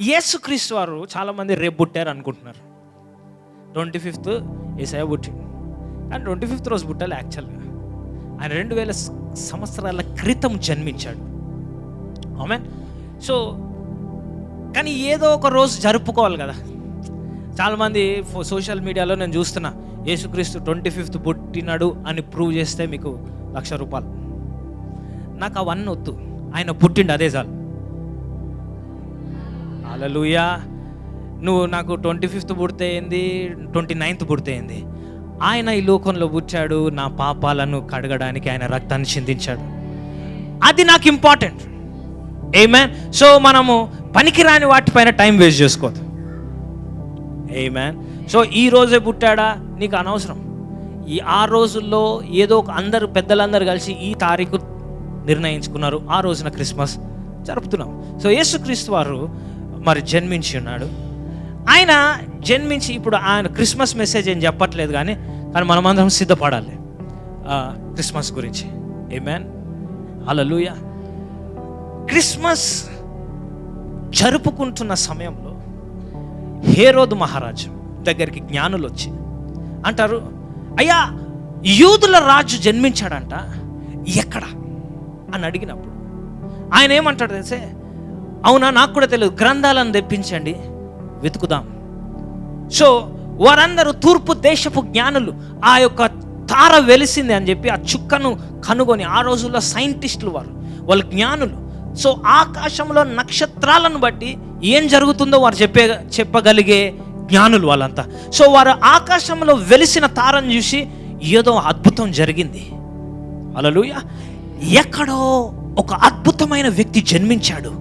యేసుక్రీస్తు వారు చాలామంది రేపు పుట్టారు అనుకుంటున్నారు. 25th యేసయ్య పుట్టిండు, కానీ 25th రోజు పుట్టాలి. యాక్చువల్గా ఆయన 2000 సంవత్సరాల క్రితం జన్మించాడు. ఆమెన్. సో కానీ ఏదో ఒక రోజు జరుపుకోవాలి కదా. చాలామంది సోషల్ మీడియాలో నేను చూస్తున్నా, యేసుక్రీస్తు 25th పుట్టినాడు అని ప్రూవ్ చేస్తే మీకు ₹1,00,000. నాకు అవన్నీ వద్దు, ఆయన పుట్టిండు అదే చాలు. హల్లెలూయా. నువ్వు నాకు 25th పుడితే ఏంది, 29th పుడితే ఏంది, ఆయన ఈ లోకంలో పుట్టాడు నా పాపాలను కడగడానికి, ఆయన రక్తాన్ని చిందించాడు. అది నాకు ఇంపార్టెంట్. ఆమేన్. సో మనము పనికిరాని వాటిపైన టైం వేస్ట్ చేసుకోవద్దు. ఆమేన్. సో ఈ రోజే పుట్టాడా నీకు అనవసరం. ఆ రోజుల్లో ఏదో ఒక అందరూ పెద్దలందరూ కలిసి ఈ తారీఖు నిర్ణయించుకున్నారు, ఆ రోజున క్రిస్మస్ జరుపుతున్నాం. సో యేసుక్రీస్తు వారు మరి జన్మించి ఉన్నాడు. ఆయన జన్మించి ఇప్పుడు ఆయన క్రిస్మస్ మెసేజ్ ఏం చెప్పట్లేదు, కానీ మనమందరం సిద్ధపడాలి క్రిస్మస్ గురించి. ఆమేన్. హల్లెలూయా. క్రిస్మస్ జరుపుకుంటున్న సమయంలో హేరోదు మహారాజు దగ్గరికి జ్ఞానులు వచ్చి అంటారు, అయ్యా యూదుల రాజు జన్మించాడంట, ఎక్కడ అని అడిగినప్పుడు ఆయన ఏమంటాడు తెలిసే, అవునా నాకు కూడా తెలియదు, గ్రంథాలను తెప్పించండి వెతుకుదాం. సో వారందరూ తూర్పు దేశపు జ్ఞానులు ఆ యొక్క తార వెలిసింది అని చెప్పి ఆ చుక్కను కనుగొని, ఆ రోజుల్లో సైంటిస్టులు వాళ్ళు జ్ఞానులు. సో ఆకాశంలో నక్షత్రాలను బట్టి ఏం జరుగుతుందో వారు చెప్పగలిగే జ్ఞానులు వాళ్ళంతా. సో వారు ఆకాశంలో వెలిసిన తారను చూసి ఏదో అద్భుతం జరిగింది. హల్లెలూయా. ఎక్కడో ఒక అద్భుతమైన వ్యక్తి జన్మించాడు,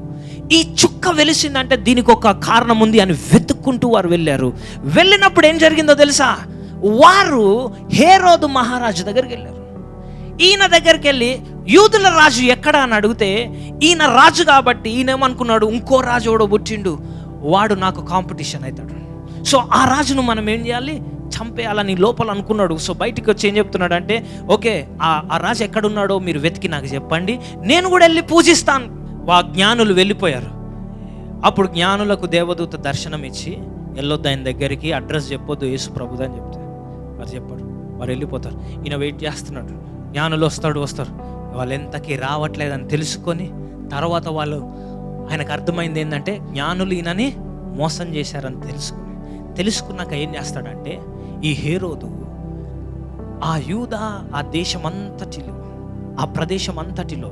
ఈ చుక్క వెలిసిందంటే దీనికి ఒక కారణం ఉంది అని వెతుక్కుంటూ వారు వెళ్ళారు. వెళ్ళినప్పుడు ఏం జరిగిందో తెలుసా, వారు హేరోదు మహారాజు దగ్గరికి వెళ్ళారు. ఈయన దగ్గరికి వెళ్ళి యూదుల రాజు ఎక్కడ అని అడిగితే, ఈయన రాజు కాబట్టి ఈయన ఏమనుకున్నాడు, ఇంకో రాజు ఎవడో పుట్టిండు, వాడు నాకు కాంపిటీషన్ అవుతాడు. సో ఆ రాజును మనం ఏం చేయాలి, చంపేయాలని లోపల అనుకున్నాడు. సో బయటికి వచ్చి ఏం చెప్తున్నాడు అంటే, ఓకే ఆ రాజు ఎక్కడున్నాడో మీరు వెతికి నాకు చెప్పండి, నేను కూడా వెళ్ళి పూజిస్తాను. జ్ఞానులు వెళ్ళిపోయారు. అప్పుడు జ్ఞానులకు దేవదూత దర్శనం ఇచ్చి, వెళ్ళొద్దు ఆయన దగ్గరికి, అడ్రస్ చెప్పొద్దు యేసు ప్రభుది అని చెప్తారు. వారు చెప్పారు, వారు వెళ్ళిపోతారు. ఈయన వెయిట్ చేస్తున్నాడు, జ్ఞానులు వస్తారు. వాళ్ళు ఎంతకీ రావట్లేదని తెలుసుకొని తర్వాత ఆయనకు అర్థమైంది ఏంటంటే జ్ఞానులు ఈయనని మోసం చేశారని తెలుసుకున్నాక ఏం చేస్తాడంటే, ఈ హేరోదు ఆ యూదా ఆ దేశమంతటిలో, ఆ ప్రదేశం అంతటిలో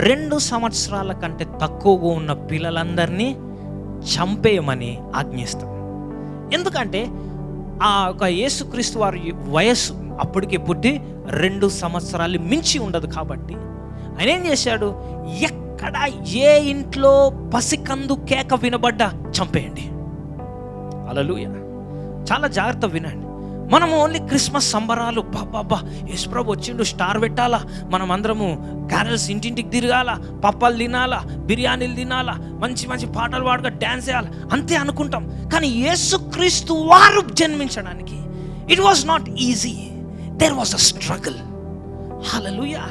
2 సంవత్సరాల కంటే తక్కువగా ఉన్న పిల్లలందరినీ చంపేయమని ఆజ్ఞిస్తాడు. ఎందుకంటే ఆ ఒక యేసుక్రీస్తు వారి వయస్సు అప్పటికే పుట్టి 2 సంవత్సరాలు మించి ఉండదు కాబట్టి ఆయన ఏం చేశాడు, ఎక్కడ ఏ ఇంట్లో పసికందు కేక వినబడ్డా చంపేయండి. హల్లెలూయా. చాలా జాగ్రత్త వినండి. మనము ఓన్లీ క్రిస్మస్ సంబరాలు, బాబా యేసుప్రభు వచ్చిండు, స్టార్ పెట్టాలా, మనం అందరము క్యారల్స్ ఇంటింటికి తిరగాల, పప్పాలు తినాలా, బిర్యానీలు తినాలా, మంచి మంచి పాటలు పాడగా డ్యాన్స్ చేయాలి, అంతే అనుకుంటాం. కానీ యేసుక్రీస్తు వారు జన్మించడానికి it was not easy, there was a struggle. Hallelujah.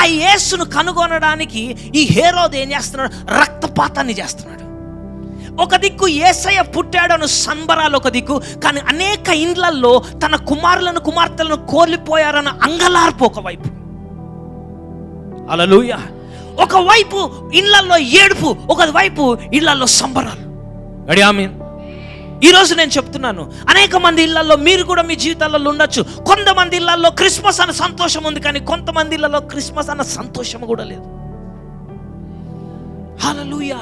ఆ యేసును కనుగొనడానికి ఈ హేరోదు ఏం చేస్తున్నాడు, రక్తపాతాన్ని చేస్తున్నాడు. ఒక దిక్కు యేసయ్య పుట్టాడను సంబరాలు ఒక దిక్కు, కానీ అనేక ఇండ్లల్లో తన కుమార్తెలను కోల్పోయారన్న అంగలార్పు ఒకవైపు. హల్లెలూయా. ఒకవైపు ఇళ్లల్లో ఏడుపు, ఒకవైపు ఇళ్లల్లో సంబరాలు. ఆమేన్. ఈరోజు నేను చెప్తున్నాను, అనేక మంది ఇళ్లలో మీరు కూడా మీ జీవితాలలో ఉండొచ్చు. కొంతమంది ఇళ్లలో క్రిస్మస్ అన్న సంతోషం ఉంది, కానీ కొంతమంది ఇళ్లలో క్రిస్మస్ అన్న సంతోషం కూడా లేదు. హల్లెలూయా.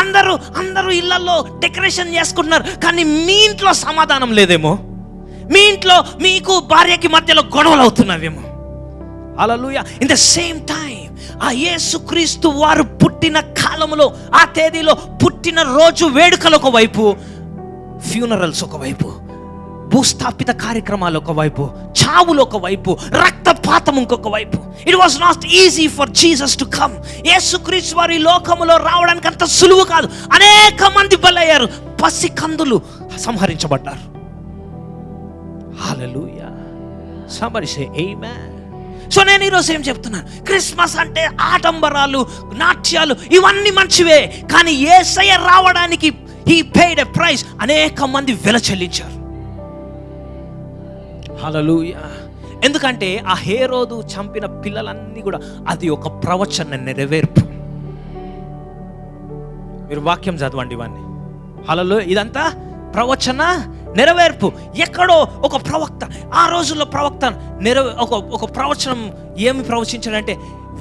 అందరూ ఇళ్లలో డెకరేషన్ చేసుకుంటున్నారు, కానీ మీ ఇంట్లో సమాధానం లేదేమో, మీ ఇంట్లో మీకు భార్యకి మధ్యలో గొడవలు అవుతున్నావేమో. హల్లెలూయా. ఇన్ ద సేమ్ టైం ఆ యేసుక్రీస్తు వారు పుట్టిన కాలంలో, ఆ తేదీలో పుట్టిన రోజు వేడుకలు ఒకవైపు, ఫ్యూనరల్స్ ఒకవైపు, భూస్థాపిత కార్యక్రమాలు ఒకవైపు, చావులు ఒకవైపు, రక్తపాతం ఇంకొక వైపు. It was not easy for Jesus to come. యేసుక్రీస్తు వారి లోకములో రావడానికి అంత సులువు కాదు. అనేక మంది బలయ్యారు, పసికందులు సంహరించబడ్డారు. హల్లెలూయా. somebody say amen. సో నేను ఈరోజు ఏం చెప్తున్నాను, క్రిస్మస్ అంటే ఆడంబరాలు, నాట్యాలు ఇవన్నీ మంచివే, కానీ యేసయ్య రావడానికి హీ పెయిడ్ ఎ ప్రైస్. అనేక మంది వెల చెల్లించారు. హల్లెలూయా. ఎందుకంటే ఆ హేరోదు చంపిన పిల్లలన్నీ కూడా అది ఒక ప్రవచన నెరవేర్పు. మీరు వాక్యం చదవండి ఇవన్నీ. హల్లెలూయా. ఇదంతా ప్రవచన నెరవేర్పు. ఎక్కడో ఒక ప్రవక్త, ఆ రోజుల్లో ప్రవక్త ఒక ప్రవచనం ఏమి ప్రవచించాడంటే,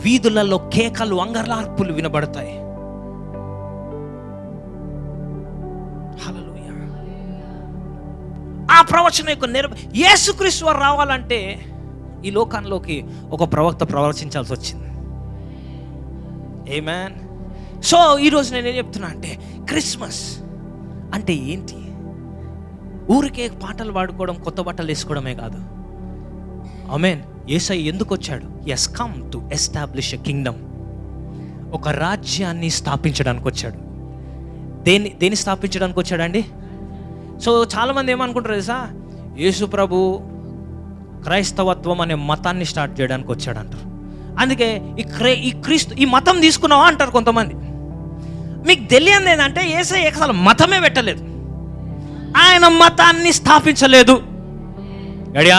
వీధులలో కేకలు, అంగలార్పులు వినబడతాయి. హల్లెలూయా. ఆ ప్రవచనం యొక్క యేసుక్రీస్తు వారు రావాలంటే ఈ లోకంలోకి ఒక ప్రవక్త ప్రవచించాల్సి వచ్చింది. ఆమేన్. సో ఈరోజు నేను ఏం చెప్తున్నా అంటే, క్రిస్మస్ అంటే ఏంటి? ఊరికే పాటలు పాడుకోవడం, కొత్త బట్టలు వేసుకోవడమే కాదు. ఆమేన్. యేసయ్య ఎందుకు వచ్చాడు? He come to establish a kingdom. ఒక రాజ్యాన్ని స్థాపించడానికి వచ్చాడు. దేన్ని స్థాపించడానికి వచ్చాడండి? సో చాలామంది ఏమనుకుంటారు తెలుసా, యేసు ప్రభు క్రైస్తవత్వం అనే మతాన్ని స్టార్ట్ చేయడానికి వచ్చాడు అంటారు. అందుకే ఈ క్రీస్తు ఈ మతం తీసుకున్నావా అంటారు కొంతమంది. మీకు తెలియదు ఏంటంటే, యేసయ్య అసలు మతమే పెట్టలేదు, ఆయన మతాన్ని స్థాపించలేదు.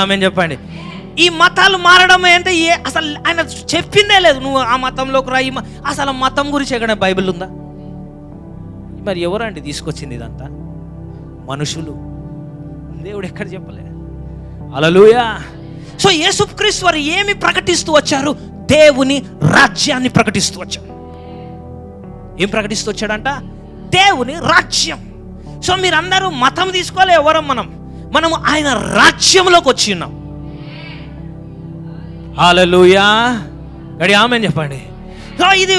ఆమేన్ చెప్పండి. ఈ మతాలు మారడం అంటే అసలు ఆయన చెప్పిందే లేదు. నువ్వు ఆ మతంలోకి రా. అసలు మతం గురించి ఎక్కడ బైబిల్ ఉందా? మరి ఎవరండి తీసుకొచ్చింది ఇదంతా? మనుషులు. దేవుడు ఎక్కడ చెప్పలే. హల్లెలూయా. సో యేసుక్రీస్తు వారు ఏమి ప్రకటిస్తూ వచ్చారు? దేవుని రాజ్యాన్ని ప్రకటిస్తూ వచ్చాడు. ఏం ప్రకటిస్తూ వచ్చాడంట? దేవుని రాజ్యం. సో మీరందరూ మతం తీసుకోలే, ఎవరం మనము ఆయన రాజ్యంలోకి వచ్చి ఉన్నాం. హల్లెలూయా. ఆమేన్ చెప్పండి. సో ఇది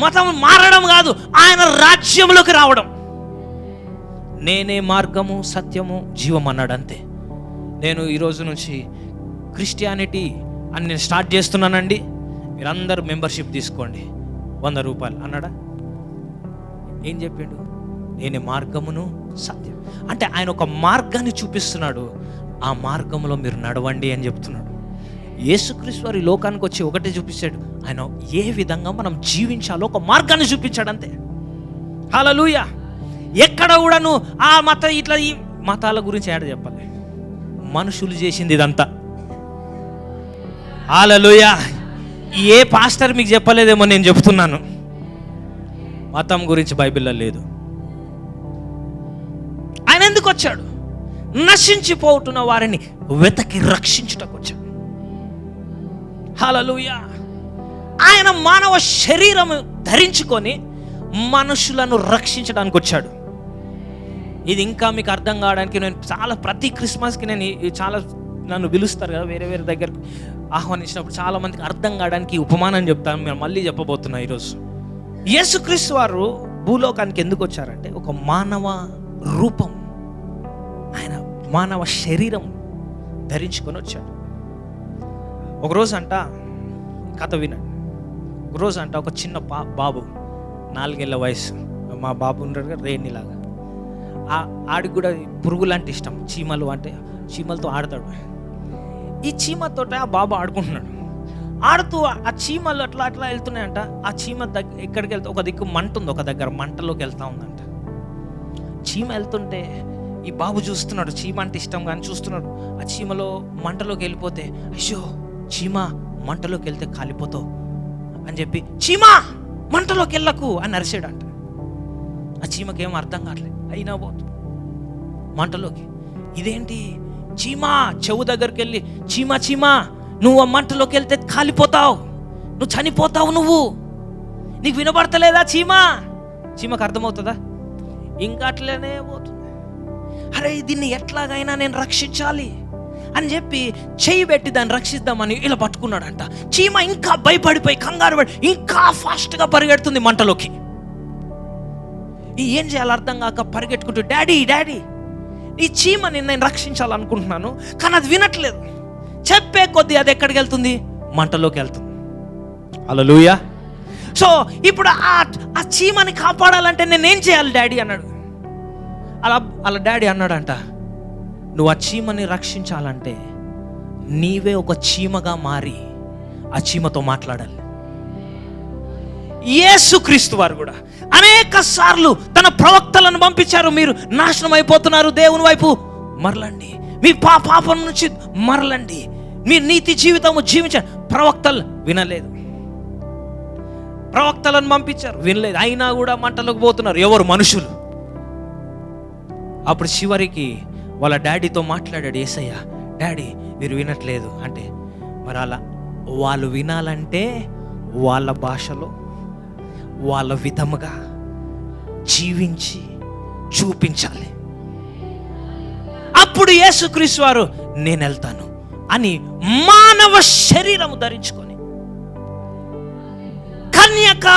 మతం మారడం కాదు, ఆయన రాజ్యంలోకి రావడం. నేనే మార్గము, సత్యము, జీవం అన్నాడు. అంతే. నేను ఈరోజు నుంచి క్రిస్టియానిటీ అని నేను స్టార్ట్ చేస్తున్నానండి, మీరందరూ మెంబర్షిప్ తీసుకోండి, 100 రూపాయలు అన్నాడా? ఏం చెప్పిండు? నేనే మార్గమును, సత్యం. అంటే ఆయన ఒక మార్గాన్ని చూపిస్తున్నాడు. ఆ మార్గంలో మీరు నడవండి అని చెప్తున్నాడు. యేసుక్రీస్తు వారి లోకానికి వచ్చి ఒకటే చూపించాడు, ఆయన ఏ విధంగా మనం జీవించాలో ఒక మార్గాన్ని చూపించాడు. అంతే. హల్లెలూయా. ఎక్కడ కూడాను ఆ ఇట్లా ఈ మతాల గురించి ఏడ చెప్పాలి? మనుషులు చేసింది ఇదంతా. హల్లెలూయా. ఏ పాస్టర్ మీకు చెప్పలేదేమో, నేను చెప్తున్నాను. మతం గురించి బైబిల్లో లేదు. ఆయన ఎందుకు వచ్చాడు? నశించిపోతున్న వారిని వెతకి రక్షించుటకు వచ్చాడు. హల్లెలూయా. ఆయన మానవ శరీరం ధరించుకొని మనుషులను రక్షించడానికి వచ్చాడు. ఇది ఇంకా మీకు అర్థం కావడానికి నేను ప్రతి క్రిస్మస్కి నన్ను పిలుస్తారు కదా, వేరే వేరే దగ్గరకు ఆహ్వానించినప్పుడు చాలా మందికి అర్థం కావడానికి ఉపమానం చెప్తాను. నేను మళ్ళీ చెప్పబోతున్నా ఈరోజు. యేసుక్రీస్తు వారు భూలోకానికి ఎందుకు వచ్చారంటే, ఒక మానవ రూపం, ఆయన మానవ శరీరం ధరించుకొని వచ్చాడు. ఒకరోజు అంట, కథ వినండి. ఒకరోజు అంట ఒక చిన్న బాబు, 4 ఏళ్ల వయసు, మా బాబు ఉంటాడు కదా, రేణిలాగా. ఆడికి కూడా పురుగులు అంటే ఇష్టం, చీమలు అంటే చీమలతో ఆడతాడు. ఈ చీమతో ఆ బాబు ఆడుకుంటున్నాడు. ఆడుతూ ఆ చీమలు అట్లా వెళ్తున్నాయంట. ఆ చీమ ఎక్కడికి వెళ్తా, ఒక దిక్కు మంట ఉంది, ఒక దగ్గర మంటలోకి వెళ్తా ఉందంట. చీమ వెళ్తుంటే ఈ బాబు చూస్తున్నాడు, చీమ అంటే ఇష్టం కానీ చూస్తున్నాడు. ఆ చీమలో మంటలోకి వెళ్ళిపోతే, అయ్యో చీమ మంటలోకి వెళ్తే కాలిపోతావు అని చెప్పి, చీమ మంటలోకి వెళ్ళకు అని అరిసాడంట. ఆ చీమకి ఏం అర్థం కావట్లేదు, అయినా పోతు మంటలోకి. ఇదేంటి? చీమ చెవు దగ్గరికి వెళ్ళి, చీమ నువ్వు ఆ మంటలోకి వెళ్తే కాలిపోతావు, నువ్వు చనిపోతావు, నీకు వినపడతలేదా చీమకు అర్థమవుతుందా? ఇంకా అట్లనే పోతుంది. అరే దీన్ని ఎట్లాగైనా నేను రక్షించాలి అని చెప్పి చెయ్యి పెట్టి దాన్ని రక్షిద్దామని ఇలా పట్టుకున్నాడంట. చీమ ఇంకా భయపడిపోయి, కంగారు పడి ఇంకా ఫాస్ట్గా పరిగెడుతుంది మంటలోకి. ఏం చేయాలి అర్థం కాక పరిగెట్టుకుంటూ, డాడీ ఈ చీమని నేను రక్షించాలనుకుంటున్నాను, కానీ అది వినట్లేదు. చెప్పే కొద్దీ అది ఎక్కడికి వెళ్తుంది? మంటలోకి వెళ్తుంది. హల్లెలూయా. సో ఇప్పుడు ఆ చీమని కాపాడాలంటే నేనేం చేయాలి డాడీ అన్నాడు. అలా డాడీ అన్నాడంట, నువ్వు ఆ చీమని రక్షించాలంటే నీవే ఒక చీమగా మారి ఆ చీమతో మాట్లాడాలి. యేసుక్రీస్తు వారు కూడా అనేక సార్లు తన ప్రవక్తలను పంపించారు. మీరు నాశనం అయిపోతున్నారు, దేవుని వైపు మరలండి, మీ పాపం నుంచి మరలండి, మీ నీతి జీవితము జీవించారు. ప్రవక్తలు వినలేదు, ప్రవక్తలను పంపించారు, వినలేదు. అయినా కూడా మంటలోకి పోతున్నారు. ఎవరు? మనుషులు. అప్పుడు చివరికి వాళ్ళ డాడీతో మాట్లాడాడు యేసయ్య, డాడీ మీరు వినట్లేదు అంటే, మరి అలా వాళ్ళు వినాలంటే వాళ్ళ భాషలో వాళ్ళ విధముగా జీవించి చూపించాలి. అప్పుడు యేసుక్రీస్తు వారు నేను వెళ్తాను అని మానవ శరీరము ధరించుకొని కన్యక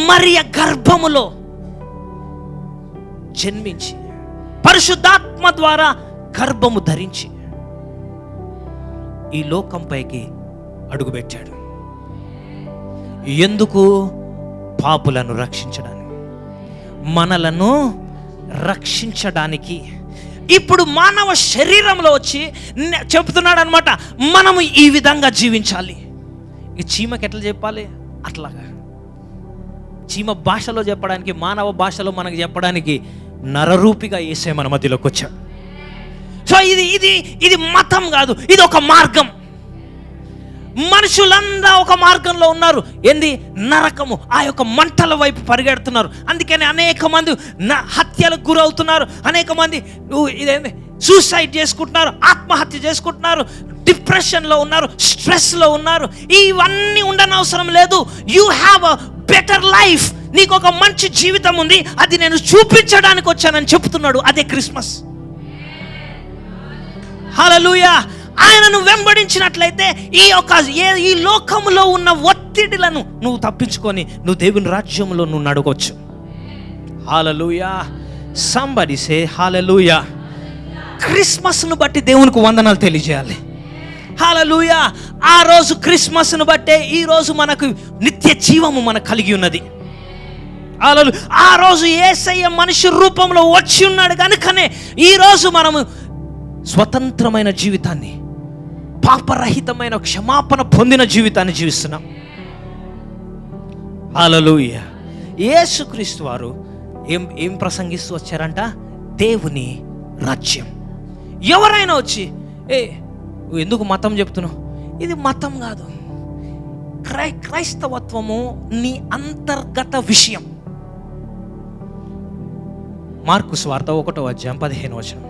మరియ గర్భములో జన్మించి పరిశుద్ధాత్మ ద్వారా గర్భము ధరించి ఈ లోకంపైకి అడుగుపెట్టాడు. ఎందుకు? పాపులను రక్షించడానికి, మనలను రక్షించడానికి. ఇప్పుడు మానవ శరీరంలో వచ్చి చెప్తున్నాడు అనమాట, మనము ఈ విధంగా జీవించాలి. ఈ చీమకి ఎట్లా చెప్పాలి? అట్లాగా చీమ భాషలో చెప్పడానికి, మానవ భాషలో మనకు చెప్పడానికి నరరూపిగా యేసే మన మధ్యలోకి వచ్చాడు. సో ఇది మతం కాదు, ఇది ఒక మార్గం. మనుషులంతా ఒక మార్గంలో ఉన్నారు. ఏంది? నరకము, ఆ యొక్క మంటల వైపు పరిగెడుతున్నారు. అందుకని అనేక మంది హత్యలకు గురవుతున్నారు, అనేక మంది ఇదేంది సూసైడ్ చేసుకుంటున్నారు, ఆత్మహత్య చేసుకుంటున్నారు, డిప్రెషన్లో ఉన్నారు, స్ట్రెస్లో ఉన్నారు. ఇవన్నీ ఉండనవసరం లేదు. You have a better life. నీకు ఒక మంచి జీవితం ఉంది, అది నేను చూపించడానికి వచ్చానని చెప్తున్నాడు. అదే క్రిస్మస్. హల్లెలూయా. ఆయనను వెంబడించినట్లయితే ఈ లోకంలో ఉన్న ఒత్తిడిలను నువ్వు తప్పించుకొని నువ్వు దేవుని రాజ్యంలో నువ్వు నడవచ్చు. హల్లెలూయా. సంబడి సే హల్లెలూయా. క్రిస్మస్ను బట్టి దేవునికి వందనాలు తెలియజేయాలి. హల్లెలూయా. ఆ రోజు క్రిస్మస్ను బట్టే ఈ రోజు మనకు నిత్య జీవము మనకు కలిగి ఉన్నది. ఆ రోజు యేసయ్య మనిషి రూపంలో వచ్చి ఉన్నాడు కనుకనే ఈ రోజు మనము స్వతంత్రమైన జీవితాన్ని, పాపరహితమైన క్షమాపణ పొందిన జీవితాన్ని జీవిస్తున్నాం. హల్లెలూయా. యేసుక్రీస్తు వారు ఏం ప్రసంగిస్తూ వచ్చారంట? దేవుని రాజ్యం. ఎవరైనా వచ్చి నువ్వు ఎందుకు మతం చెప్తున్నావు? ఇది మతం కాదు. క్రైస్తవత్వము నీ అంతర్గత విషయం. మార్కు సువార్త 1:15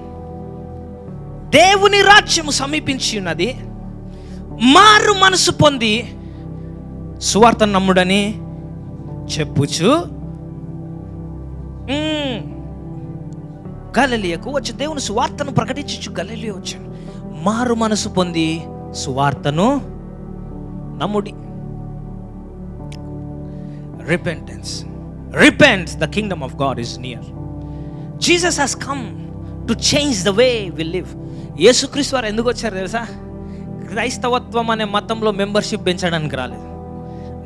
దేవుని రాజ్యము సమీపించి ఉన్నది, మారు మనసు పొంది సువార్తను నమ్ముడని చెప్పుచు గలిలయకు వచ్చి దేవుని సువార్తను ప్రకటించు గలిలయ వచ్చాను. మారు మనసు పొంది సువార్తను నమ్ముడి. Repent, the kingdom of God is near. Jesus has come to change the way we live. యేసుక్రీస్తు వారు ఎందుకు వచ్చారు తెలుసా? క్రైస్తవత్వం అనే మతంలో మెంబర్షిప్ పెంచడానికి రాలేదు,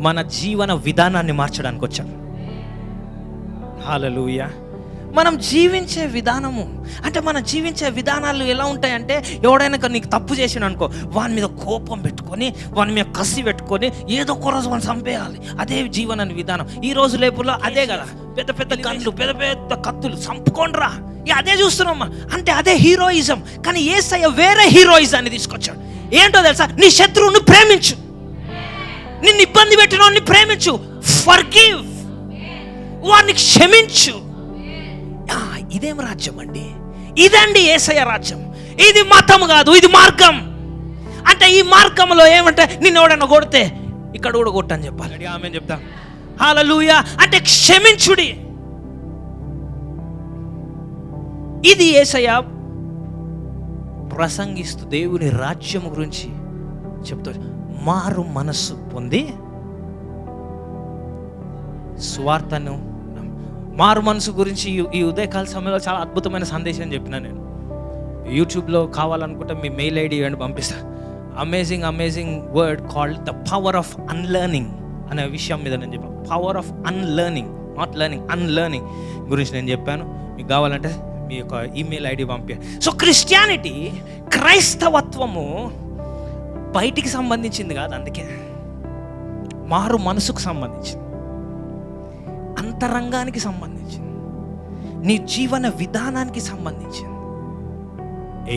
మన జీవన విధానాన్ని మార్చడానికి వచ్చారు. హల్లెలూయా. మనం జీవించే విధానము అంటే, మనం జీవించే విధానాలు ఎలా ఉంటాయంటే, ఎవడైనా నీకు తప్పు చేసిన అనుకో, వాని మీద కోపం పెట్టుకొని, వాని మీద కసి పెట్టుకొని ఏదో ఒక రోజు మనం చంపేయాలి. అదే జీవన విధానం. ఈ రోజు లేపుల్లో అదే కదా, పెద్ద పెద్ద గన్లు, పెద్ద పెద్ద కత్తులు, చంపుకోండ్రా, అదే చూస్తున్నామ్మా. అంటే అదే హీరోయిజం. కానీ యేసయ్య వేరే హీరోయిజాన్ని తీసుకొచ్చాడు. ఏంటో తెలుసా? నీ శత్రువుని ప్రేమించు, నిన్ను ఇబ్బంది పెట్టిన వాడిని ప్రేమించు, ఫర్గివ్, వాడిని క్షమించు. ఇదేం రాజ్యం అండి? ఇదండి యేసయ్య రాజ్యం. ఇది మతం కాదు, ఇది మార్గం. అంటే ఈ మార్గంలో ఏమంటే, నిన్ను ఎవడన్నా కొడితే ఇక్కడ కూడా కొట్టని చెప్పాలి. ఆమె చెప్తా. హల్లెలూయా. అంటే క్షమించుడి. ఇది యేసయ్య ప్రసంగిస్తూ దేవుని రాజ్యం గురించి చెప్తాడు. మారు మనస్సు పొంది సువార్తను, మారు మనసు గురించి ఈ ఉదయకాల సమయంలో చాలా అద్భుతమైన సందేశం చెప్పిన నేను. యూట్యూబ్లో కావాలనుకుంటే మీ మెయిల్ ఐడి ఇవ్వండి, పంపిస్తా. Amazing word called the power of unlearning అనే విషయం మీద నేను చెప్పాను. Power of unlearning, not learning, unlearning గురించి నేను చెప్పాను. మీకు కావాలంటే మీ యొక్క ఈమెయిల్ ఐడి పంపాను. సో క్రిస్టియానిటీ, క్రైస్తవత్వము బయటికి సంబంధించింది కాదు, అందుకే మారు మనసుకు సంబంధించింది. అంతరంగానికి సంబంధించింది, నీ జీవన విధానానికి సంబంధించింది.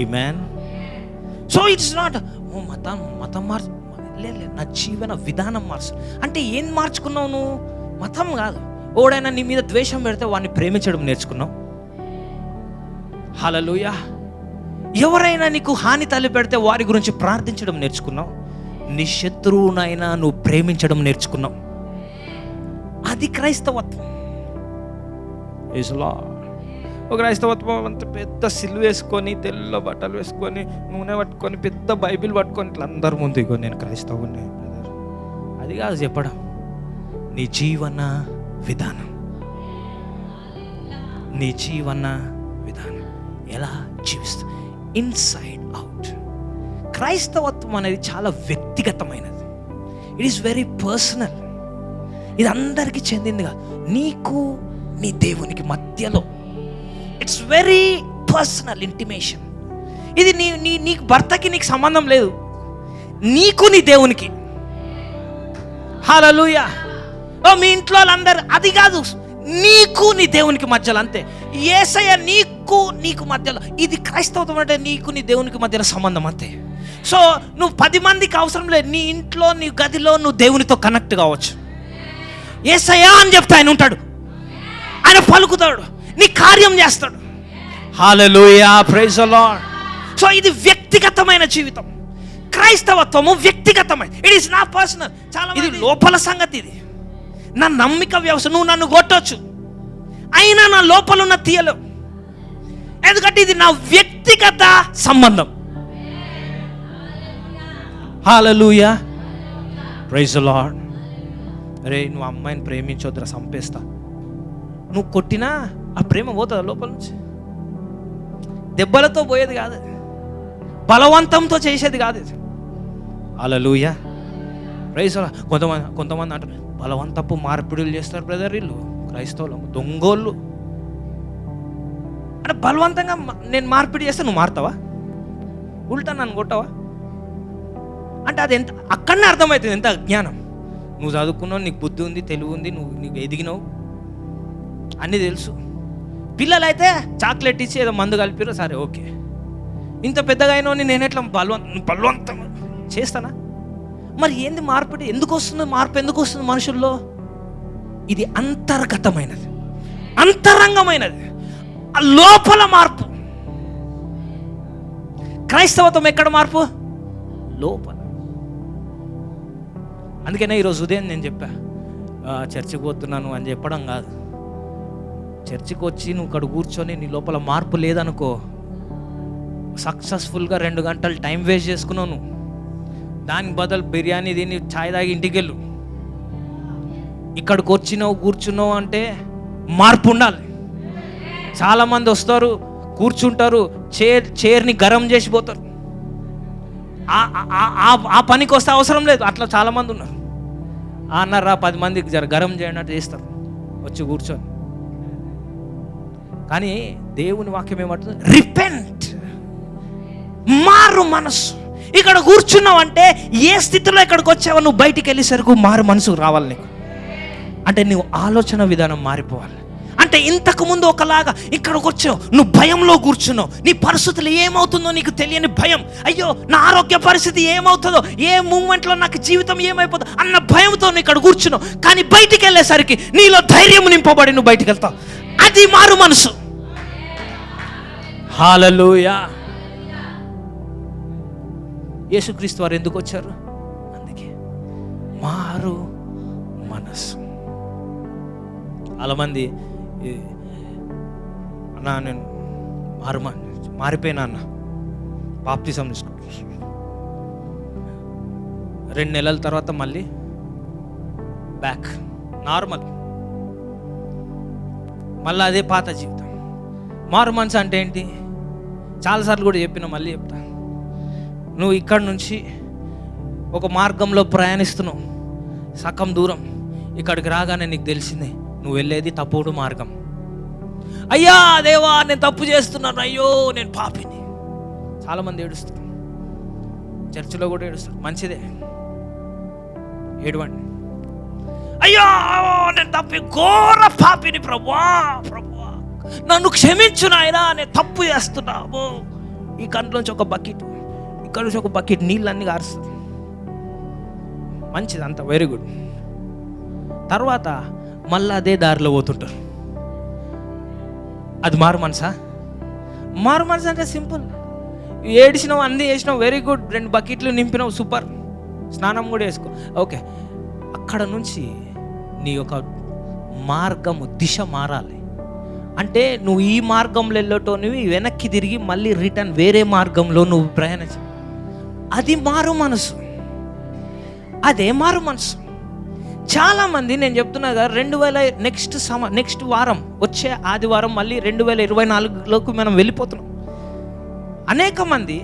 ఆమేన్. సో ఇట్స్ నాట్ మతం లేదు, నా జీవన విధానం మార్చు. అంటే ఏం మార్చుకున్నావు నువ్వు? మతం కాదు. ఓడైనా నీ మీద ద్వేషం పెడితే వాడిని ప్రేమించడం నేర్చుకున్నావు. హల్లెలూయా. ఎవరైనా నీకు హాని తలపెడితే వారి గురించి ప్రార్థించడం నేర్చుకున్నావు. నీ శత్రువునైనా నువ్వు ప్రేమించడం నేర్చుకున్నావు. అది క్రైస్తవత్వం. ఒక క్రైస్తవత్వం అంత పెద్ద సిలువ వేసుకొని, తెల్ల బట్టలు వేసుకొని, నూనె పట్టుకొని, పెద్ద బైబిల్ పట్టుకొని ఇట్లా అందరి ముందు ఇగో నేను క్రైస్తవుని బ్రదర్, అది కాదు చెప్పడం. నీ జీవన విధానం, నీ జీవన విధానం ఎలా జీవిస్తా, ఇన్సైడ్ అవుట్. క్రైస్తవత్వం అనేది చాలా వ్యక్తిగతమైనది. It is very personal. ఇది అందరికీ చెందింది కాదు, నీకు నీ దేవునికి మధ్యలో. It's very personal intimation. ఇది నీకు భర్తకి నీకు సంబంధం లేదు, నీకు నీ దేవునికి. హల్లెలూయా. మీ ఇంట్లో వాళ్ళందరూ, అది కాదు, నీకు నీ దేవునికి మధ్యలో అంతే. యేసయ్య నీకు మధ్యలో. ఇది క్రైస్తవత్వం అంటే నీకు నీ దేవునికి మధ్యలో సంబంధం అంతే. సో నువ్వు 10 మందికి అవసరం లేదు, నీ ఇంట్లో నీ గదిలో నువ్వు దేవునితో కనెక్ట్ కావచ్చు. యేసయ్య అని చెప్తే ఆయన ఉంటాడు, ఆయన పలుకుతాడు, నీ కార్యం చేస్తాడు. హల్లెలూయా, ప్రైజ్ ది లార్డ్. సో ఇది వ్యక్తిగతమైన జీవితం. క్రైస్తవత్వము వ్యక్తిగతమైన, ఇట్ ఈస్ నాట్ పర్సనల్. చాలా ఇది లోపల సంగతి. ఇది నా నమ్మిక వ్యవస్థ. నువ్వు నన్ను కొట్టొచ్చు, అయినా నా లోపల ఉన్న తీయలేవు, ఎందుకంటే ఇది నా వ్యక్తిగత సంబంధం. హల్లెలూయా, ప్రైజ్ ది లార్డ్. అరే నువ్వు అమ్మాయిని ప్రేమించొద్దురా, చంపేస్తా. నువ్వు కొట్టినా ఆ ప్రేమ పోతుందా లోపల నుంచి? దెబ్బలతో పోయేది కాదు, బలవంతంతో చేసేది కాదు ఇది. హల్లెలూయా, ప్రైజ్ ది లార్డ్. కొంతమంది అంటారు బలవంతపు మార్పిడులు చేస్తారు బ్రదర్, వీళ్ళు క్రైస్తవులు దొంగోళ్ళు అంటే. బలవంతంగా నేను మార్పిడి చేస్తే నువ్వు మారుతావా? ఉల్టా నన్ను కొట్టవా అంటే అది ఎంత అక్కడనే అర్థమవుతుంది ఎంత అజ్ఞానం. నువ్వు చదువుకున్నావు, నీకు బుద్ధి ఉంది, తెలివి ఉంది, నీకు ఎదిగినావు, అన్నీ తెలుసు. పిల్లలు అయితే చాక్లెట్ ఇచ్చి ఏదో మందు కలిపిరో సరే ఓకే. ఇంత పెద్దగా అయినోని నేను ఎట్లా బలవంతం చేస్తానా? మరి ఏంది మార్పిడి? ఎందుకు వస్తుంది మార్పు? ఎందుకు వస్తుంది మనుషుల్లో? ఇది అంతర్గతమైనది, అంతరంగమైనది, లోపల మార్పు. క్రైస్తవత్వం ఎక్కడ మార్పు? లోపల. అందుకనే ఈరోజు ఉదయం నేను చెప్పా, చర్చికి పోతున్నాను అని చెప్పడం కాదు. చర్చికి వచ్చి నువ్వు ఇక్కడ కూర్చొని నీ లోపల మార్పు లేదనుకో, సక్సెస్ఫుల్గా 2 గంటలు టైం వేస్ట్ చేసుకున్నావు నువ్వు. దానికి బదులు బిర్యానీ తిని ఛాయ్ తాగి ఇంటికి వెళ్ళు. ఇక్కడికి వచ్చినావు కూర్చున్నావు అంటే మార్పు ఉండాలి. చాలామంది వస్తారు, కూర్చుంటారు, చైర్ని గరం చేసిపోతారు. ఆ పనికి వస్తే అవసరం లేదు. అట్లా చాలామంది ఉన్నారు. అన్నారా 10 మందికి గరం చేయనట్టు చేస్తారు వచ్చి కూర్చొని. కానీ దేవుని వాక్యం ఏమంటుంది? రిపెంట్, మారు మనసు. ఇక్కడ కూర్చున్నావు అంటే ఏ స్థితిలో ఇక్కడికి వచ్చావో నువ్వు బయటికి వెళ్ళేసరికి మారు మనసు రావాలి నీకు. అంటే నువ్వు ఆలోచన విధానం మారిపోవాలి. అంటే ఇంతకు ముందు ఒకలాగా ఇక్కడికి వచ్చావు, నువ్వు భయంలో కూర్చున్నావు, నీ పరిస్థితులు ఏమవుతుందో నీకు తెలియని భయం. అయ్యో నా ఆరోగ్య పరిస్థితి ఏమవుతుందో, ఏ మూమెంట్లో నాకు జీవితం ఏమైపోతుందో అన్న భయంతో నువ్వు ఇక్కడ కూర్చున్నావు. కానీ బయటికి వెళ్ళేసరికి నీలో ధైర్యం నింపబడి నువ్వు బయటికి వెళ్తావు. అది మారు మనసు. హల్లెలూయా. యేసుక్రీస్తు వారు ఎందుకు వచ్చారు? అందుకే మారు మనసు. చాలామంది అన్నా నేను మారిపోయినా అన్న, బాప్తిజం తీసుకుంటున్నాను, 2 నెలల తర్వాత మళ్ళీ బ్యాక్ నార్మల్, మళ్ళీ అదే పాత జీవితం. మారు మనసు అంటే ఏంటి? చాలాసార్లు కూడా చెప్పినా, మళ్ళీ చెప్తా. నువ్వు ఇక్కడ నుంచి ఒక మార్గంలో ప్రయాణిస్తున్నావు, సగం దూరం, ఇక్కడికి రాగానే నీకు తెలిసింది నువ్వు వెళ్ళేది తప్పుడు మార్గం. అయ్యా దేవా నేను తప్పు చేస్తున్నాను, అయ్యో నేను పాపిని. చాలామంది ఏడుస్తారు, చర్చిలో కూడా ఏడుస్తారు. మంచిదే, ఏడవండి. అయ్యో నేను తప్పి ఘోర పాపిని ప్రభువా, నన్ను క్షమించు నాయనా, నేను తప్పు చేస్తున్నావు. ఈ కంట్లోంచి ఒక బకెట్, ఇక్కడ నుంచి ఒక బకెట్ నీళ్ళన్నీ కారుస్తుంది. మంచిది, అంత వెరీ గుడ్. తర్వాత మళ్ళీ అదే దారిలో పోతుంటారు. అది మారు మనసా? మారు మనసు అంటే సింపుల్. ఏడిసినావు, అన్నీ చేసినావు, వెరీ గుడ్, 2 బకెట్లు నింపినావు, సూపర్, స్నానం కూడా వేసుకో, ఓకే. అక్కడ నుంచి నీ యొక్క మార్గము, దిశ మారాలి. అంటే నువ్వు ఈ మార్గంలో వెళ్ళటోనివి వెనక్కి తిరిగి మళ్ళీ రిటర్న్ వేరే మార్గంలో నువ్వు ప్రయాణించ, అది మారు మనసు, అదే మారు మనసు. చాలామంది నేను చెప్తున్నా కదా, నెక్స్ట్ వారం, వచ్చే ఆదివారం మళ్ళీ 2024లోకి మనం వెళ్ళిపోతున్నాం. అనేక మంది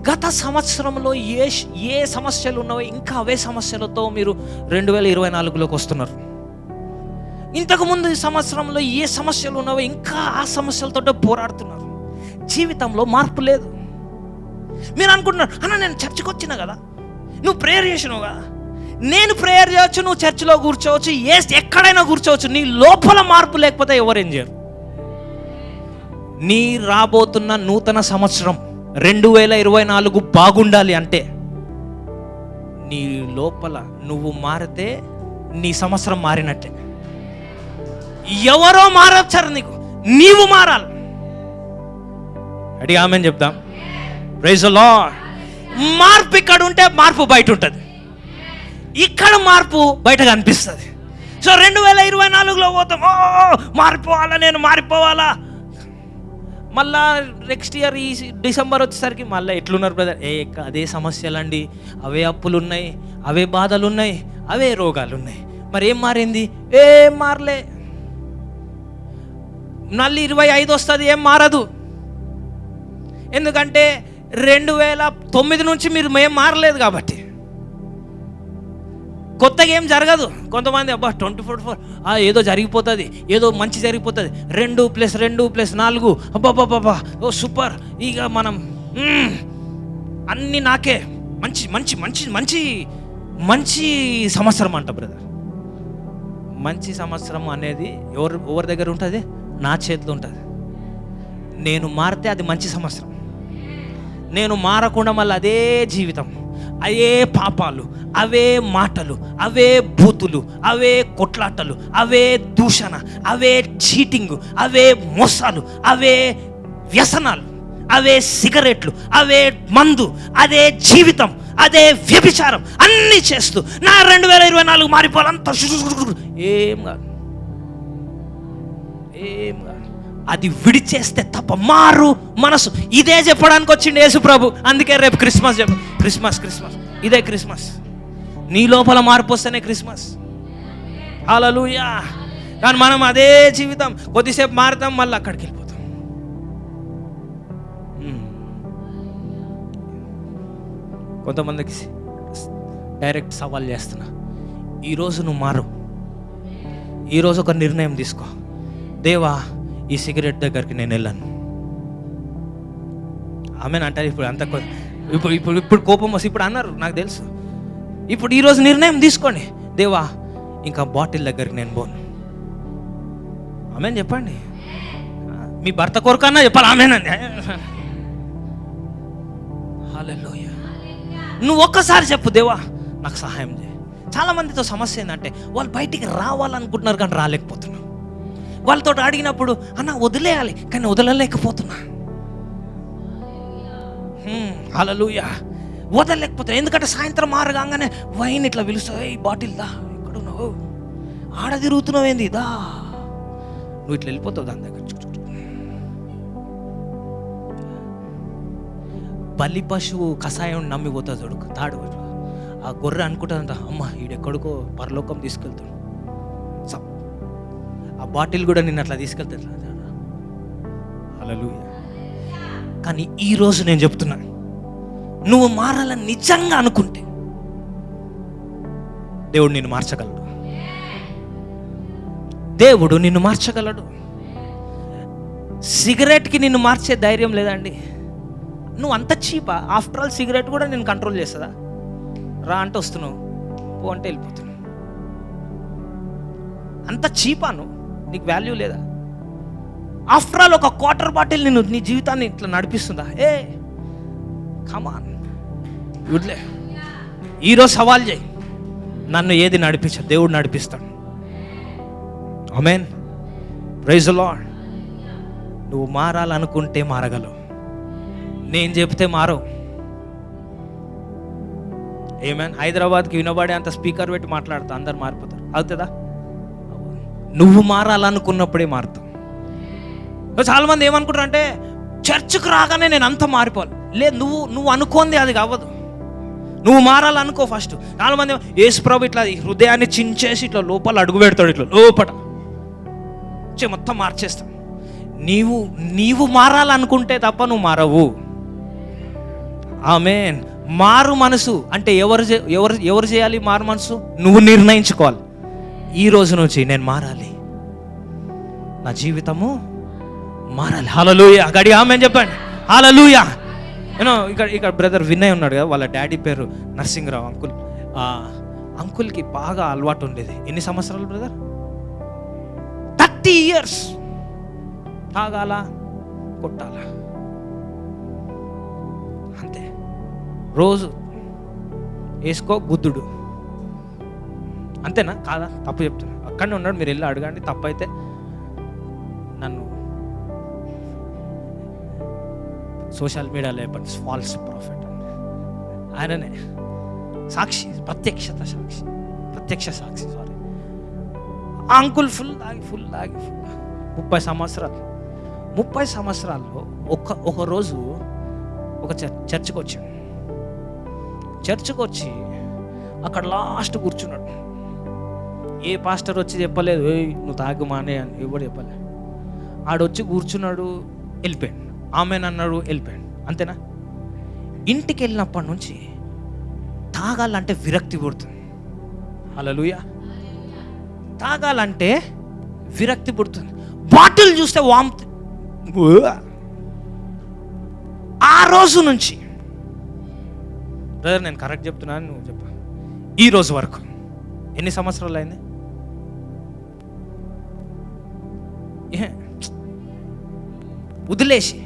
గత సంవత్సరంలో ఏ సమస్యలు ఉన్నావో ఇంకా అవే సమస్యలతో మీరు 2024లోకి వస్తున్నారు. ఇంతకుముందు ఈ సంవత్సరంలో ఏ సమస్యలు ఉన్నావో ఇంకా ఆ సమస్యలతో పోరాడుతున్నారు. జీవితంలో మార్పు లేదు. మీరు అనుకుంటున్నారు, అన్న నేను చర్చికి వచ్చినా కదా, నువ్వు ప్రేయర్ చేసినావు కదా, నేను ప్రేయర్ చేయొచ్చు, నువ్వు చర్చిలో కూర్చోవచ్చు, ఎక్కడైనా కూర్చోవచ్చు, నీ లోపల మార్పు లేకపోతే ఎవరేం చేయరు. నీ రాబోతున్న నూతన సంవత్సరం 2024 బాగుండాలి అంటే నీ లోపల నువ్వు మారితే నీ సంవత్సరం మారినట్టే. ఎవరో మారొచ్చారు, నీవు మారాలి. అడిగి ఆమెను చెప్దాం. Praise the Lord. మార్పు ఇక్కడ ఉంటే మార్పు బయట ఉంటుంది, ఇక్కడ మార్పు బయట కనిపిస్తుంది. సో 2024లో పోతాం, మారిపోవాలా, నేను మారిపోవాలా. మళ్ళా నెక్స్ట్ ఇయర్ ఈ డిసెంబర్ వచ్చేసరికి మళ్ళీ ఎట్లున్నారు బ్రదర్, అదే సమస్యలండి, అవే అప్పులు ఉన్నాయి, అవే బాధలు ఉన్నాయి, అవే రోగాలు ఉన్నాయి. మరి ఏం మారింది? ఏం మారలే. మళ్ళీ 25 వస్తుంది, ఏం మారదు. ఎందుకంటే 2009 నుంచి మీరు ఏం మారలేదు కాబట్టి కొత్తగా ఏం జరగదు. కొంతమంది 2024 ఏదో జరిగిపోతుంది, ఏదో మంచి జరిగిపోతుంది, 2+2+4 అబ్బాబ్బాబ్బా, ఓ సూపర్, ఇక మనం అన్నీ నాకే మంచి మంచి మంచి మంచి మంచి సంవత్సరం అంట బ్రదర్. మంచి సంవత్సరం అనేది ఎవరి దగ్గర ఉంటుంది? నా చేతిలో ఉంటుంది. నేను మారితే అది మంచి సంవత్సరం. నేను మారకుండా మళ్ళీ అదే జీవితం, అవే పాపాలు, అవే మాటలు, అవే బూతులు, అవే కొట్లాటలు, అవే దూషణ, అవే చీటింగ్, అవే మోసాలు, అవే వ్యసనాలు, అవే సిగరెట్లు, అవే మందు, అదే జీవితం, అదే వ్యభిచారం, అన్నీ చేస్తూ నా 2024 మారిపోవాలంత ఏం కాదు. అది విడిచేస్తే తప్ప మారు మనసు. ఇదే చెప్పడానికి వచ్చిండు యేసు ప్రభు. అందుకే రేపు క్రిస్మస్ క్రిస్మస్ ఇదే క్రిస్మస్. నీ లోపల మార్పు వస్తేనే క్రిస్మస్. హల్లెలూయా. కానీ మనం అదే జీవితం, కొద్దిసేపు మారుతాం, మళ్ళీ అక్కడికి వెళ్ళిపోతాం. కొంతమందికి డైరెక్ట్ సవాల్ చేస్తున్నా, ఈరోజు నువ్వు మారు, ఈరోజు ఒక నిర్ణయం తీసుకో. దేవా, ఈ సిగరెట్ దగ్గరికి నేను వెళ్ళాను. ఆమెను అంటారు. ఇప్పుడు అంత ఇప్పుడు కోపం వస్తుంది. ఇప్పుడు అన్నారు, నాకు తెలుసు. ఇప్పుడు ఈరోజు నిర్ణయం తీసుకోండి, దేవా ఇంకా బాటిల్ దగ్గరికి నేను పోను. ఆమెను చెప్పండి. మీ భర్త కొరకన్నా చెప్పాలి ఆమెనండి. హల్లెలూయా. నువ్వు ఒక్కసారి చెప్పు, దేవా నాకు సహాయం చేయి. చాలా మందితో సమస్య ఏంటంటే వాళ్ళు బయటికి రావాలనుకుంటున్నారు కానీ రాలేకపోతున్నారు. వాళ్ళతో అడిగినప్పుడు అన్న వదిలేయాలి కానీ వదలలేకపోతున్నా. హల్లెలూయా. వదలలేకపోతున్నా. ఎందుకంటే సాయంత్రం మారగానే వైన్ ఇట్లా పిలుస్తావు, ఈ బాటిల్ దా, ఎక్కడున్నావు, ఆడ తిరుగుతున్నావు, ఏంది దా, నువ్వు ఇట్లా వెళ్ళిపోతావు దాని దగ్గర. బలి పశువు కషాయం నమ్మిపోతుంది చూడు, తాడు. ఆ గొర్రె అనుకుంటుందంట, అమ్మ ఈడెక్కడికో పరలోకం తీసుకెళ్తాడు. ఆ బాటిల్ కూడా నిన్ను అట్లా తీసుకెళ్తాడు. హల్లెలూయా. కానీ ఈరోజు నేను చెప్తున్నా, నువ్వు మారాలని నిజంగా అనుకుంటే దేవుడు నిన్ను మార్చగలడు. దేవుడు నిన్ను మార్చగలడు. సిగరెట్కి నిన్ను మార్చే ధైర్యం లేదండి. నువ్వు అంత చీపా? ఆఫ్టర్ ఆల్ సిగరెట్ కూడా నేను కంట్రోల్ చేస్తుందా? రా అంటే వస్తున్నావు, పో అంటే వెళ్ళిపోతున్నావు. అంత చీపాను, నీకు వాల్యూ లేదా? ఆఫ్టర్ ఆల్ ఒక క్వార్టర్ బాటిల్ నేను నీ జీవితాన్ని ఇట్లా నడిపిస్తుందా? కమాన్, గుడ్లే. ఈరోజు సవాల్ చేయి, నన్ను ఏది నడిపించదు, దేవుడు నడిపిస్తాడు. ఆమేన్, ప్రైజ్ ది లార్డ్. నువ్వు మారాలనుకుంటే మారగలవు, నేను చెప్తే మారవు. ఏమేన్, హైదరాబాద్కి వినబడే అంత స్పీకర్ పెట్టి మాట్లాడతా, అందరు మారిపోతారు. అవుతుందా? నువ్వు మారాలనుకున్నప్పుడే మారుతావు. చాలామంది ఏమనుకుంటారు అంటే చర్చ్కి రాగానే నేను అంత మారిపోవాలి. లేదు, నువ్వు అనుకోంది అది అవ్వదు. నువ్వు మారాలనుకో ఫస్ట్. చాలామంది యేసుప్రభు ఇట్లా హృదయాన్ని చించేసి ఇట్లా లోపల అడుగు పెడతాడు, ఇట్లా లోపల మొత్తం మార్చేస్తాడు. నీవు మారాలనుకుంటే తప్ప నువ్వు మారవు. ఆమేన్. మారు మనసు అంటే ఎవరు చేయాలి? మారు మనసు నువ్వు నిర్ణయించుకోవాలి. ఈ రోజు నుంచి నేను మారాలి, నా జీవితము మారాలి. హల్లెలూయా, గడి ఆమేన్ చెప్పండి. హల్లెలూయా. ఇక్కడ బ్రదర్ వినయ్ ఉన్నాడు కదా, వాళ్ళ డాడీ పేరు నరసింహరావు అంకుల్. అంకుల్కి బాగా అలవాటు ఉండేది. ఎన్ని సంవత్సరాలు బ్రదర్? 30 years. తాగాల, కొట్టాల, అంతే. రోజు వేసుకో గుద్దుడు, అంతేనా కాదా? తప్పు చెప్తున్నా. అక్కడనే ఉన్నాడు, మీరు వెళ్ళి అడగండి. తప్పు అయితే నన్ను సోషల్ మీడియాలో చెప్పండి, ఫాల్స్ ప్రాఫిట్ అని. ఆయననే సాక్షి, ప్రత్యక్ష సాక్షి. సారీ, అంకుల్ ఫుల్ తాగి 30 సంవత్సరాల్లో ఒక రోజు ఒక చర్చ్కి వచ్చి అక్కడ లాస్ట్ కూర్చున్నాడు. ఏ పాస్టర్ వచ్చి చెప్పలేదు నువ్వు తాగు మానే అని, ఎవడు చెప్పలేదు. ఆడొచ్చి కూర్చున్నాడు, వెళ్ళిపోయాడు. ఆమెను అన్నాడు, వెళ్ళిపోయాడు. అంతేనా? ఇంటికి వెళ్ళినప్పటి నుంచి తాగాలంటే విరక్తి పుడుతుంది. హల్లెలూయా. తాగాలంటే విరక్తి పుడుతుంది. బాటిల్ చూస్తే వాంతి. ఆ రోజు నుంచి బ్రదర్, నేను కరెక్ట్ చెప్తున్నాను, నువ్వు చెప్ప, ఈ రోజు వరకు ఎన్ని సంవత్సరాలు అయింది? వదిలేసి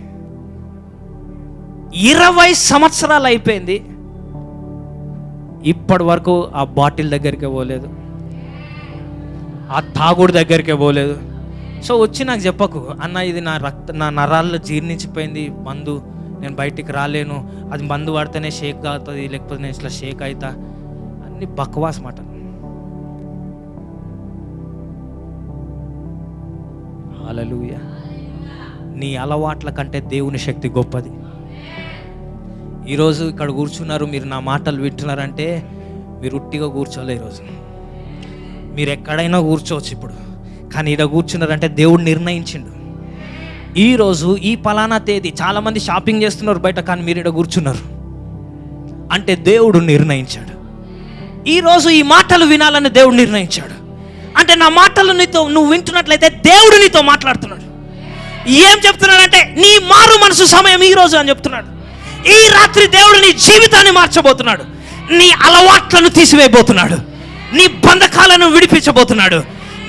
20 సంవత్సరాలు అయిపోయింది. ఇప్పటి వరకు ఆ బాటిల్ దగ్గరికే పోలేదు, ఆ తాగుడు దగ్గరికే పోలేదు. సో వచ్చి నాకు చెప్పకు, అన్న ఇది నా నరాల్లో జీర్ణించిపోయింది మందు, నేను బయటికి రాలేను, అది మందు వాడితేనే షేక్ అవుతుంది, లేకపోతే నేను ఇట్లా షేక్ అవుతా, అన్ని బక్వాస్ మాట. హల్లెలూయా. నీ అలవాట్ల కంటే దేవుని శక్తి గొప్పది. ఈరోజు ఇక్కడ కూర్చున్నారు, మీరు నా మాటలు వింటున్నారంటే మీరు ఉట్టిగా కూర్చోలే. ఈరోజు మీరు ఎక్కడైనా కూర్చోవచ్చు ఇప్పుడు, కానీ ఇక్కడ కూర్చున్నారంటే దేవుడు నిర్ణయించిండు. ఈరోజు ఈ పలానా తేదీ, చాలామంది షాపింగ్ చేస్తున్నారు బయట, కానీ మీరు ఇక్కడ కూర్చున్నారు అంటే దేవుడు నిర్ణయించాడు. ఈరోజు ఈ మాటలు వినాలని దేవుడు నిర్ణయించాడు. అంటే నా మాటలు నువ్వు వింటున్నట్లయితే దేవుడు నీతో మాట్లాడుతున్నాడు. ఏం చెప్తున్నాడంటే నీ మారు మనసు సమయం ఈ రోజు అని చెప్తున్నాడు. ఈ రాత్రి దేవుడు నీ జీవితాన్ని మార్చబోతున్నాడు, నీ అలవాట్లను తీసివేయబోతున్నాడు, నీ బంధకాలను విడిపించబోతున్నాడు.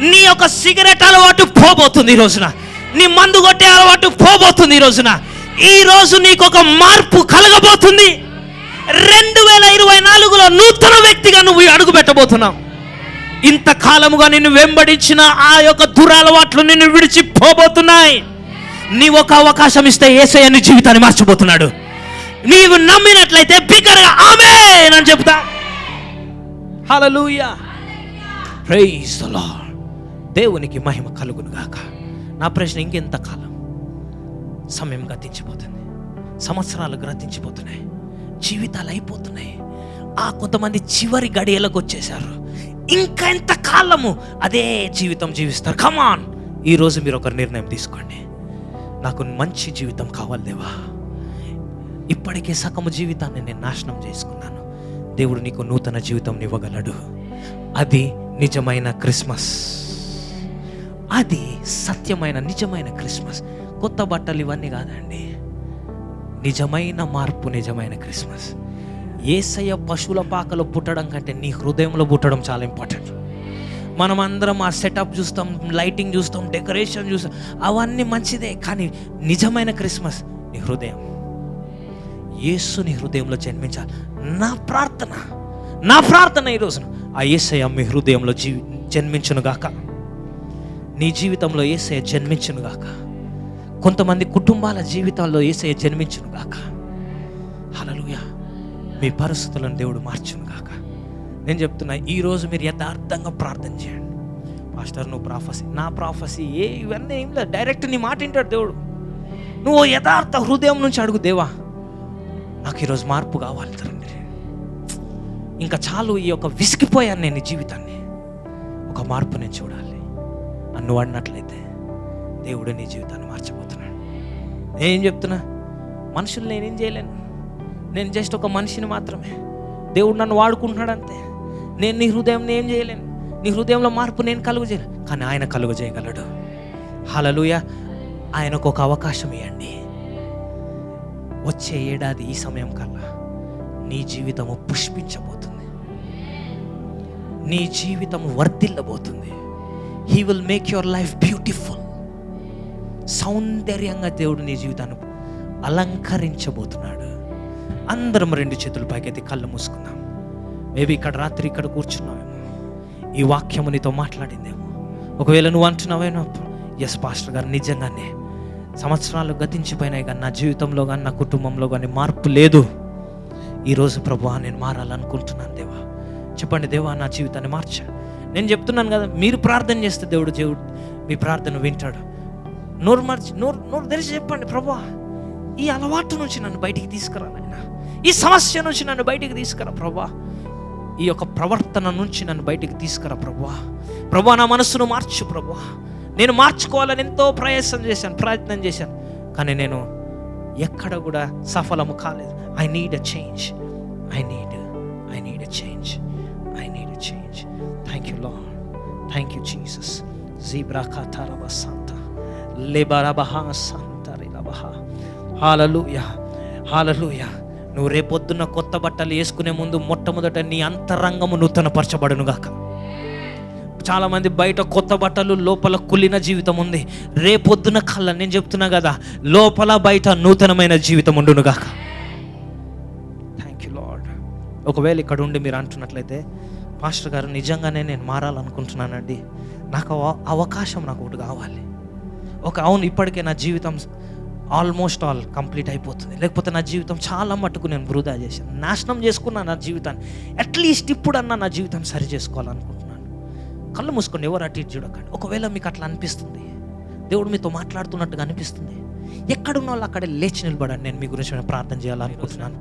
నీ యొక్క సిగరెట్ అలవాటు పోబోతుంది ఈ రోజున, నీ మందు కొట్టే అలవాటు పోబోతుంది ఈ రోజున. ఈ రోజు నీకు ఒక మార్పు కలగబోతుంది. 2024లో నూతన వ్యక్తిగా నువ్వు అడుగు పెట్టబోతున్నావు. ఇంతకాలముగా నిన్ను వెంబడించిన ఆ యొక్క దురలవాట్లు నిన్ను విడిచిపోబోతున్నాయి. నీ ఒక అవకాశం ఇస్తే యేసయ్య నీ జీవితాన్ని మార్చబోతున్నాడు. నీవు నమ్మినట్లయితే బిగ్గరగా ఆమేన్ అని చెప్తా. హల్లెలూయా, ప్రైజ్ ది లార్డ్. దేవునికి మహిమ కలుగును గాక. నా ప్రశ్న, ఇంకెంత కాలం? సమయం గతించిపోతుంది, సంవత్సరాలు గతించిపోతున్నాయి, జీవితాలు అయిపోతున్నాయి. కొంతమంది చివరి గడియలకు వచ్చేసారు. ఇంకా ఎంత కాలము అదే జీవితం జీవిస్తారు? కమాన్, ఈరోజు మీరు ఒక నిర్ణయం తీసుకోండి. నాకు మంచి జీవితం కావాలి దేవా, ఇప్పటికే సగము జీవితాన్ని నేను నాశనం చేసుకున్నాను. దేవుడు నీకు నూతన జీవితం ఇవ్వగలడు. అది నిజమైన క్రిస్మస్, అది సత్యమైన నిజమైన క్రిస్మస్. కొత్త బట్టలు ఇవన్నీ కాదండి, నిజమైన మార్పు, నిజమైన క్రిస్మస్. యేసయ్య పశువుల పాకలో పుట్టడం కంటే నీ హృదయంలో పుట్టడం చాలా ఇంపార్టెంట్. మనం అందరం ఆ సెటప్ చూస్తాం, లైటింగ్ చూస్తాం, డెకరేషన్ చూస్తాం, అవన్నీ మంచిదే. కానీ నిజమైన క్రిస్మస్ నీ హృదయం, యేసు నీ హృదయంలో జన్మించాలి. నా ప్రార్థన ఈరోజు ఆ యేసయ్య మీ హృదయంలో జన్మించునుగాక. నీ జీవితంలో యేసయ్య జన్మించునుగాక. కొంతమంది కుటుంబాల జీవితాల్లో యేసయ్య జన్మించునుగాక. హల్లెలూయా. మీ పరిస్థితులను దేవుడు మార్చునుగాక. నేను చెప్తున్నా, ఈరోజు మీరు యథార్థంగా ప్రార్థన చేయండి. పాస్టర్ నువ్వు ప్రాఫెసీ, నా ప్రాఫెసీ ఇవన్నీ ఏం లేదు, డైరెక్ట్ నీ మాట వింటాడు దేవుడు. నువ్వు యథార్థ హృదయం నుంచి అడుగు, దేవా నాకు ఈరోజు మార్పు కావాలి తండ్రి, ఇంకా చాలు, ఈ యొక్క విసిగిపోయాను నేను ఈ జీవితాన్ని, ఒక మార్పు నేను చూడాలి అని నువ్వు అడినట్లయితే దేవుడు నీ జీవితాన్ని మార్చబోతున్నాడు. నేనేం చెప్తున్నా, మనుషులు నేనేం చేయలేను, నేను జస్ట్ ఒక మనిషిని మాత్రమే. దేవుడు నన్ను వాడుకుంటున్నాడు అంతే. నేను నీ హృదయంని ఏం చేయలేను, నీ హృదయంలో మార్పు నేను కలుగు చేయలేను, కానీ ఆయన కలుగు చేయగలడు. హల్లెలూయా. ఆయనకు ఒక అవకాశం ఇవ్వండి. వచ్చే ఏడాది ఈ సమయం కల్లా నీ జీవితము పుష్పించబోతుంది, నీ జీవితము వర్ధిల్లబోతుంది. He will make your life beautiful. సౌందర్యంగా దేవుడు నీ జీవితాన్ని అలంకరించబోతున్నాడు. అందరం 2 చేతులు పైకెత్తి కళ్ళు మూసుకుందాం. మేబీ ఇక్కడ రాత్రి ఇక్కడ కూర్చున్నావేమో, ఈ వాక్యము నీతో మాట్లాడిందేమో. ఒకవేళ నువ్వు అంటున్నావేమో, ఎస్ పాస్టర్ గారు, నిజంగానే సంవత్సరాలు గతించిపోయినాయి కానీ నా జీవితంలో కానీ నా కుటుంబంలో కానీ మార్పు లేదు. ఈరోజు ప్రభువా నేను మారాలనుకుంటున్నాను దేవా. చెప్పండి, దేవా నా జీవితాన్ని మార్చా. నేను చెప్తున్నాను కదా, మీరు ప్రార్థన చేస్తే దేవుడు మీ ప్రార్థన వింటాడు. నోరు తెరిచి చెప్పండి, ప్రభువా ఈ అలవాటు నుంచి నన్ను బయటికి తీసుకురా నాయనా, ఈ సమస్య నుంచి నన్ను బయటికి తీసుకురా ప్రభువా, ఈ యొక్క ప్రవర్తన నుంచి నన్ను బయటికి తీసుకురా ప్రభువా. ప్రభువా నా మనస్సును మార్చు ప్రభువా. నేను మార్చుకోవాలని ఎంతో ప్రయత్నం చేశాను కానీ నేను ఎక్కడ కూడా సఫలము కాలేదు. I need a change. Thank you lord, thank you Jesus. Hallelujah, hallelujah. నువ్వు రేపొద్దున్న కొత్త బట్టలు వేసుకునే ముందు మొట్టమొదట నీ అంతరంగము నూతనపరచబడును గాక. చాలామంది బయట కొత్త బట్టలు, లోపల కుళ్ళిన జీవితం ఉంది. రేపొద్దున కల్లా నేను చెప్తున్నా కదా, లోపల బయట నూతనమైన జీవితం ఉండును గాక. Thank you lord. ఒకవేళ ఇక్కడ ఉండి మీరు అంటున్నట్లయితే, పాస్టర్ గారు నిజంగానే నేను మారాలనుకుంటున్నానండి, నాకు అవకాశం నాకు ఒకటి కావాలి. అవును ఇప్పటికే నా జీవితం ఆల్మోస్ట్ ఆల్ కంప్లీట్ అయిపోతుంది, లేకపోతే నా జీవితం చాలా మట్టుకు నేను వృధా చేశాను, నాశనం చేసుకున్నాను నా జీవితాన్ని, అట్లీస్ట్ ఇప్పుడన్నా నా జీవితం సరి చేసుకోవాలనుకుంటున్నాను. కళ్ళు మూసుకోండి, ఎవరు అటు ఇటు చూడకండి. ఒకవేళ మీకు అట్లా అనిపిస్తుంది, దేవుడు మీతో మాట్లాడుతున్నట్టుగా అనిపిస్తుంది, ఎక్కడున్న వాళ్ళు అక్కడే లేచి నిలబడండి. నేను మీ గురించి ప్రార్థన చేయాలనుకుంటున్నాను.